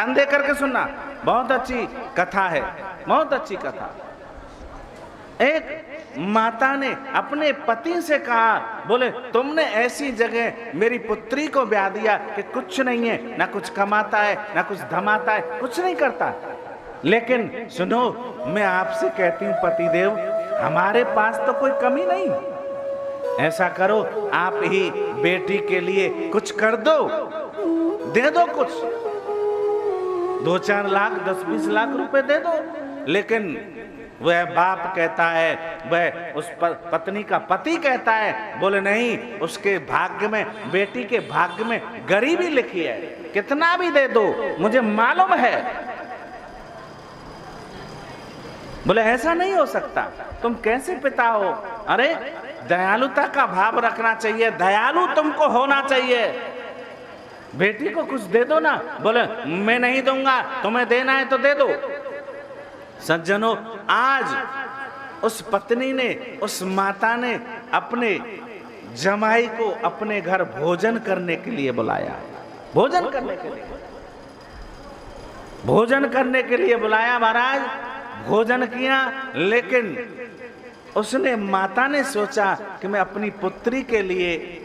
ध्यान दे करके सुनना, बहुत अच्छी कथा है, बहुत अच्छी कथा। एक माता ने अपने पति से कहा, बोले तुमने ऐसी जगह मेरी पुत्री को ब्याह दिया कि कुछ नहीं है, ना कुछ कमाता है ना कुछ धमाता है, कुछ नहीं करता। लेकिन सुनो, मैं आपसे कहती हूँ पतिदेव, हमारे पास तो कोई कमी नहीं, ऐसा करो आप ही बेटी के लिए कुछ कर दो, दे दो कुछ, 2-4 लाख 10-20 लाख रुपए दे दो। लेकिन वह बाप कहता है, वह उस पत्नी का पति कहता है, बोले नहीं, उसके भाग्य में, बेटी के भाग्य में गरीबी लिखी है, कितना भी दे दो, मुझे मालूम है। बोले ऐसा नहीं हो सकता, तुम कैसे पिता हो? अरे दयालुता का भाव रखना चाहिए, दयालु तुमको होना चाहिए, बेटी को कुछ दे दो ना। बोले मैं नहीं दूंगा, तुम्हें देना है तो दे दो। सज्जनों, आज उस पत्नी ने, उस माता ने अपने जमाई को अपने घर भोजन करने के लिए बुलाया, भोजन करने के लिए, भोजन करने के लिए बुलाया। महाराज भोजन किया, लेकिन उसने, माता ने सोचा कि मैं अपनी पुत्री के लिए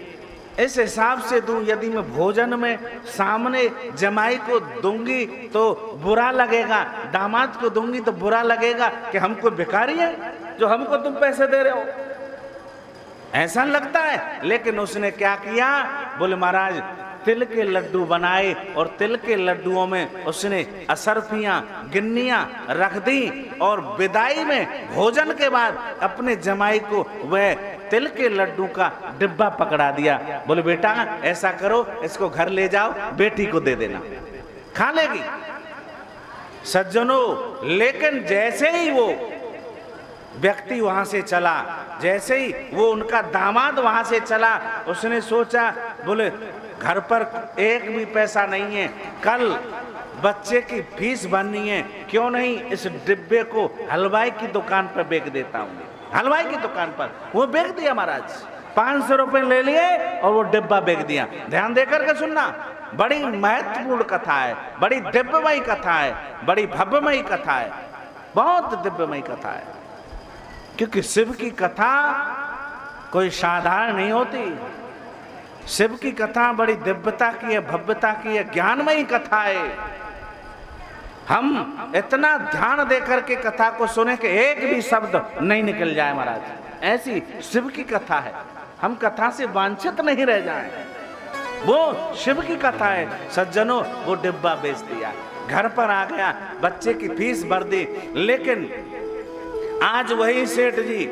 इस हिसाब से दूं, यदि मैं भोजन में सामने जमाई को दूंगी तो बुरा लगेगा, दामाद को दूंगी तो बुरा लगेगा कि हम कोई भिखारी है जो हमको तुम पैसे दे रहे हो, ऐसा लगता है। लेकिन उसने क्या किया, बोले महाराज तिल के लड्डू बनाए और तिल के लड्डुओं में उसने असरफियां, गिन्नियां रख दी और विदाई में भोजन के बाद अपने जमाई को वह तिल के लड्डू का डिब्बा पकड़ा दिया। बोले बेटा ऐसा करो, इसको घर ले जाओ, बेटी को दे देना, खा लेगी। सज्जनों, लेकिन जैसे ही वो व्यक्ति वहां से चला, जैसे ही वो उनका दामाद वहां से चला, उसने सोचा, बोले घर पर एक भी पैसा नहीं है, कल बच्चे की फीस भरनी है, क्यों नहीं इस डिब्बे को हलवाई की दुकान पर बेच देता हूँ। हलवाई की दुकान पर वो बेच दिया महाराज, 500 रुपए ले लिए और वो डिब्बा बेच दिया। ध्यान देकर के सुनना, बड़ी महत्वपूर्ण कथा है, बड़ी दिव्यमयी कथा है, बड़ी भव्यमयी कथा है, बहुत दिव्यमयी कथा है। क्योंकि शिव की कथा कोई साधारण नहीं होती, शिव की कथा बड़ी दिव्यता की है, भव्यता की है, ज्ञानमयी कथा है। हम इतना ध्यान देकर के कथा को सुने कि एक भी शब्द नहीं निकल जाए महाराज, ऐसी शिव की कथा है, हम कथा से वांछित नहीं रह जाएं, वो शिव की कथा है। सज्जनों, वो डिब्बा बेच दिया, घर पर आ गया, बच्चे की फीस भर दी। लेकिन आज वही सेठ जी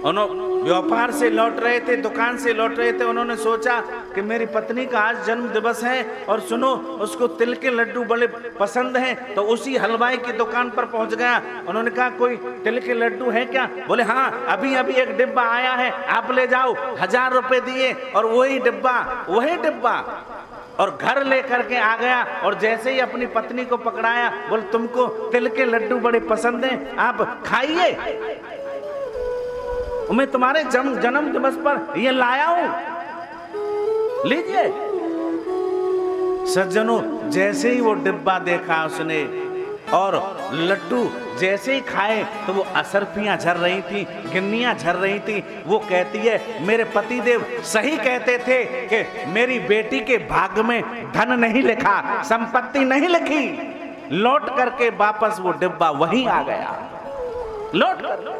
उन्होंने व्यापार से लौट रहे थे, दुकान से लौट रहे थे, उन्होंने सोचा कि मेरी पत्नी का आज जन्म दिवस है और सुनो उसको तिल के लड्डू बड़े पसंद हैं, तो उसी हलवाई की दुकान पर पहुंच गया। उन्होंने कहा कोई तिल के लड्डू है क्या? बोले हाँ, अभी अभी एक डिब्बा आया है, आप ले जाओ। 1000 रुपए दिए और वही डिब्बा और घर लेकर के आ गया। और जैसे ही अपनी पत्नी को पकड़ाया, बोले तुमको तिल के लड्डू बड़े पसंद हैं, आप खाइए, मैं तुम्हारे जन्म दिवस पर ये लाया हूं, लीजिए। सज्जनों, जैसे ही वो डिब्बा देखा उसने और लड्डू जैसे ही खाए तो वो असरफियां झर रही थी, गिन्नियां झर रही थी। वो कहती है मेरे पतिदेव सही कहते थे कि मेरी बेटी के भाग्य में धन नहीं लिखा, संपत्ति नहीं लिखी। लौट करके वापस वो डिब्बा वहीं आ गया, लौट कर।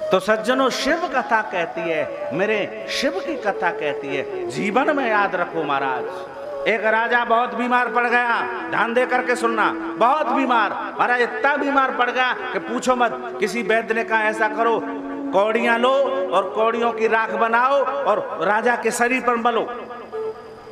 तो सज्जनों, शिव कथा कहती है, मेरे शिव की कथा कहती है, जीवन में याद रखो महाराज। एक राजा बहुत बीमार पड़ गया, ध्यान दे करके सुनना, बहुत बीमार महाराज, इतना बीमार पड़ गया कि पूछो मत। किसी वैद्य ने कहा ऐसा करो, कौड़ियां लो और कौड़ियों की राख बनाओ और राजा के शरीर पर मलो।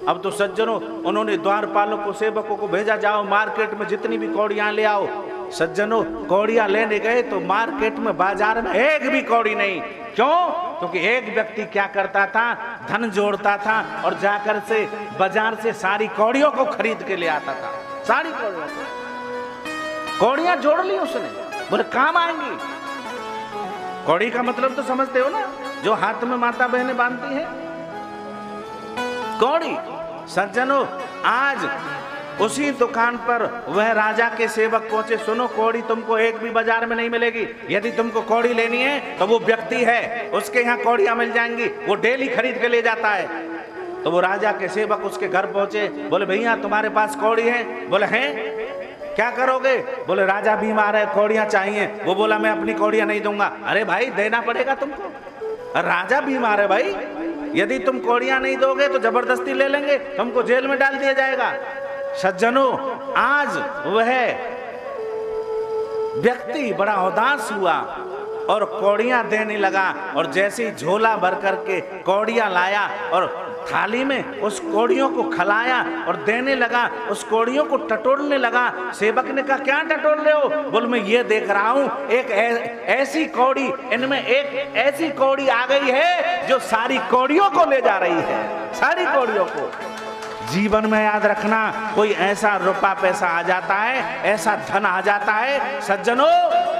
अब तो सज्जनों, उन्होंने द्वारपालों को, सेवकों को भेजा, जाओ मार्केट में जितनी भी कौड़ियां ले आओ। सज्जनों, कौड़ियां लेने गए तो मार्केट में, बाजार में एक भी कौड़ी नहीं। क्यों? क्योंकि एक व्यक्ति क्या करता था, धन जोड़ता था और जाकर से बाजार से सारी कौड़ियों को खरीद के ले आता था। सारी कौड़ियां जोड़ ली उसने, बोले काम आएंगी। कौड़ी का मतलब तो समझते हो ना, जो हाथ में माता बहनें बांधती हैं, कौड़ी। सज्जनों, आज उसी दुकान पर वह राजा के सेवक पहुंचे, सुनो कौड़ी तुमको एक भी बाजार में नहीं मिलेगी, यदि तुमको कौड़ी लेनी है तो वो व्यक्ति है, उसके यहाँ कौड़ियां मिल जाएंगी, वो डेली खरीद के ले जाता है। तो वो राजा के सेवक उसके घर पहुंचे, बोले भैया तुम्हारे पास कौड़ी है? बोले हैं। क्या करोगे? बोले राजा बीमार है, कौड़ियां चाहिए। वो बोला मैं अपनी कौड़ियां नहीं दूंगा। अरे भाई देना पड़ेगा तुमको, राजा बीमार है भाई, यदि तुम कौड़ियां नहीं दोगे तो जबरदस्ती ले लेंगे, तुमको जेल में डाल दिया जाएगा। सज्जनों, आज वह व्यक्ति बड़ा उदास हुआ और कौड़ियां देने लगा, और जैसे ही झोला भर करके कौड़ियां लाया और थाली में उस कौड़ियों को खिलाया और देने लगा, उस कौड़ियों को टटोलने लगा। सेवक ने कहा क्या टटोल रहे हो? बोल मैं ये देख रहा हूं एक ऐसी कौड़ी, इनमें एक ऐसी कौड़ी आ गई है जो सारी कौड़ियों को ले जा रही है, सारी कौड़ियों को। जीवन में याद रखना, कोई ऐसा रुपया पैसा आ जाता है, ऐसा धन आ जाता है सज्जनों,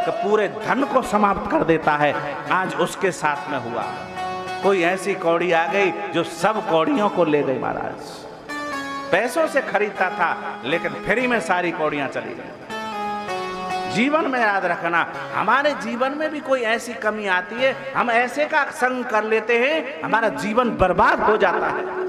कि पूरे धन को समाप्त कर देता है। आज उसके साथ में हुआ, कोई ऐसी कौड़ी आ गई जो सब कौड़ियों को ले गई महाराज। पैसों से खरीदता था लेकिन फ्री में सारी कौड़ियां चली गई। जीवन में याद रखना, हमारे जीवन में भी कोई ऐसी कमी आती है, हम ऐसे का संग कर लेते हैं, हमारा जीवन बर्बाद हो जाता है।